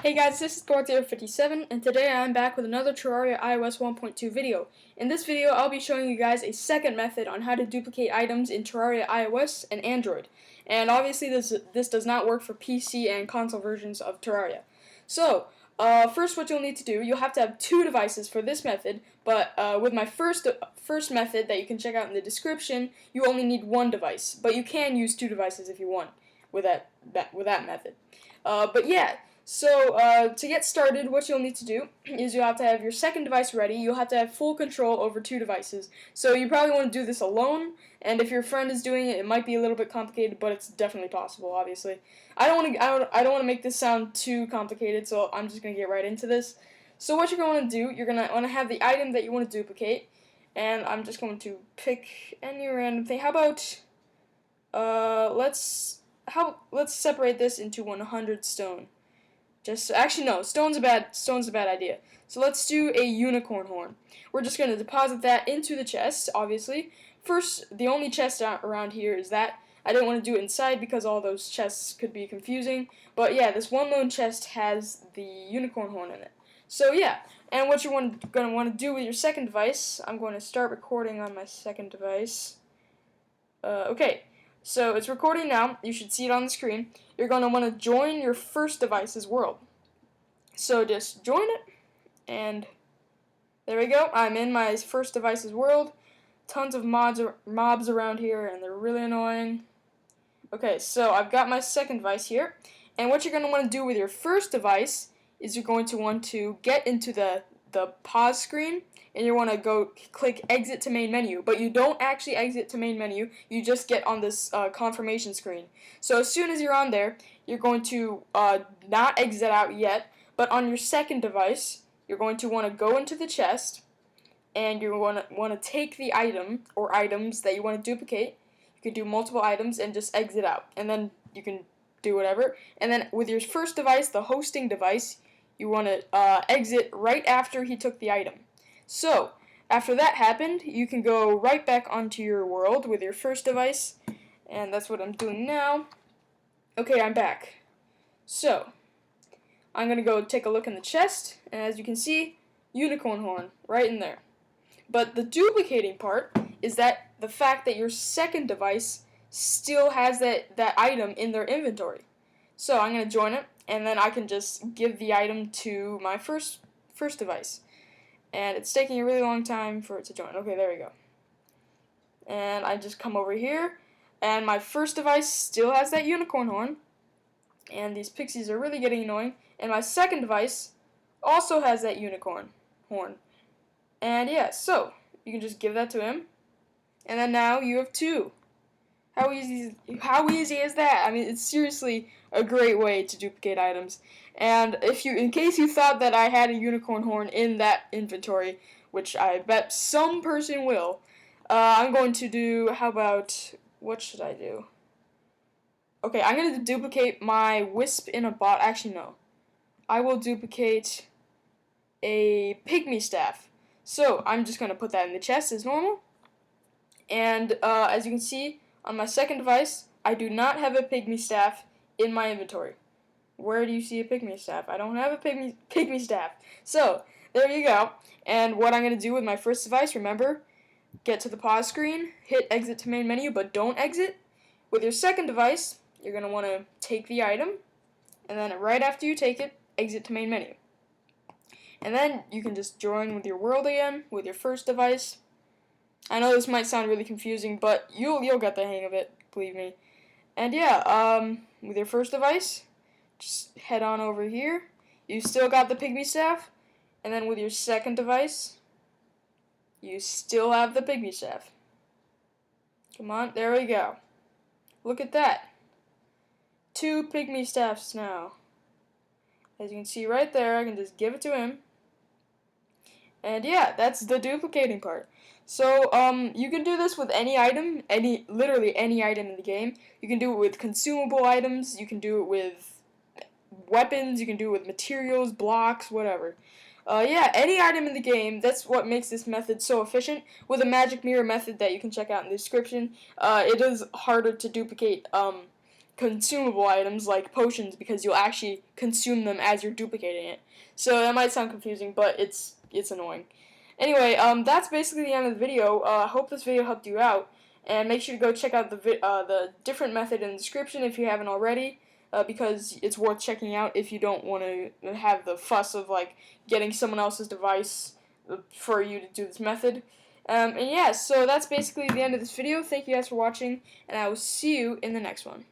Hey guys, this is Thor057, and today I'm back with another Terraria iOS 1.2 video. In this video, I'll be showing you guys a second method on how to duplicate items in Terraria iOS and Android. And obviously this does not work for PC and console versions of Terraria. So, first what you'll need to do, you'll have to have two devices for this method, but with my first method that you can check out in the description, you only need one device. But you can use two devices if you want with that method. But yeah. So, to get started, what you'll need to do is you'll have to have your second device ready. You'll have to have full control over two devices. So you probably want to do this alone, and if your friend is doing it, it might be a little bit complicated, but it's definitely possible, obviously. I don't want to make this sound too complicated, so I'm just going to get right into this. So what you're going to do, you're going to want to have the item that you want to duplicate, and I'm just going to pick any random thing. How about, let's separate this into 100 stone. Actually no, stone's a bad idea. So let's do a unicorn horn. We're just going to deposit that into the chest, obviously. First, the only chest around here is that. I didn't want to do it inside because all those chests could be confusing. But yeah, this one lone chest has the unicorn horn in it. So yeah, and what you're going to want to do with your second device, I'm going to start recording on my second device. Okay. So it's recording now. You should see it on the screen. You're going to want to join your first device's world. So just join it, and there we go. I'm in my first device's world. Tons of mobs around here, and they're really annoying. Okay, so I've got my second device here, and what you're going to want to do with your first device is you're going to want to get into the pause screen, and you want to go click exit to main menu, but you don't actually exit to main menu, you just get on this confirmation screen. So as soon as you're on there, you're going to not exit out yet, but on your second device, you're going to want to go into the chest, and you're going to want to take the item or items that you want to duplicate. You can do multiple items and just exit out, and then you can do whatever. And then with your first device, the hosting device, you want to exit right after he took the item. So, after that happened, you can go right back onto your world with your first device, and that's what I'm doing now. Okay, I'm back. So, I'm going to go take a look in the chest, and as you can see, unicorn horn, right in there. But the duplicating part is that the fact that your second device still has that item in their inventory. So, I'm going to join it, and then I can just give the item to my first device. And it's taking a really long time for it to join. Okay, there we go. And I just come over here, and my first device still has that unicorn horn, and these pixies are really getting annoying. And my second device also has that unicorn horn. And yeah, so you can just give that to him, and then now you have two. How easy is that? I mean, it's seriously a great way to duplicate items. And in case you thought that I had a unicorn horn in that inventory, which I bet some person will, I'm going to do, what should I do? Okay, I'm going to duplicate my wisp in a bot. Actually, no. I will duplicate a pygmy staff. So, I'm just going to put that in the chest as normal. And as you can see, on my second device, I do not have a pygmy staff in my inventory. Where do you see a pygmy staff? I don't have a pygmy staff. So, there you go. And what I'm going to do with my first device, remember, get to the pause screen, hit exit to main menu, but don't exit. With your second device, you're going to want to take the item, and then right after you take it, exit to main menu. And then you can just join with your world again, with your first device. I know this might sound really confusing, but you'll get the hang of it, believe me. And yeah, with your first device, just head on over here. You still got the pygmy staff, and then with your second device, you still have the pygmy staff. Come on, there we go. Look at that. Two pygmy staffs now. As you can see right there, I can just give it to him. And yeah, that's the duplicating part. So, you can do this with any item, literally any item in the game. You can do it with consumable items, you can do it with weapons, you can do it with materials, blocks, whatever. Yeah, any item in the game, that's what makes this method so efficient. With a magic mirror method that you can check out in the description, it is harder to duplicate, consumable items like potions because you'll actually consume them as you're duplicating it. So that might sound confusing, but it's annoying. Anyway, that's basically the end of the video. I hope this video helped you out, and make sure to go check out the different method in the description if you haven't already, because it's worth checking out if you don't want to have the fuss of like getting someone else's device for you to do this method. And yeah, so that's basically the end of this video. Thank you guys for watching, and I will see you in the next one.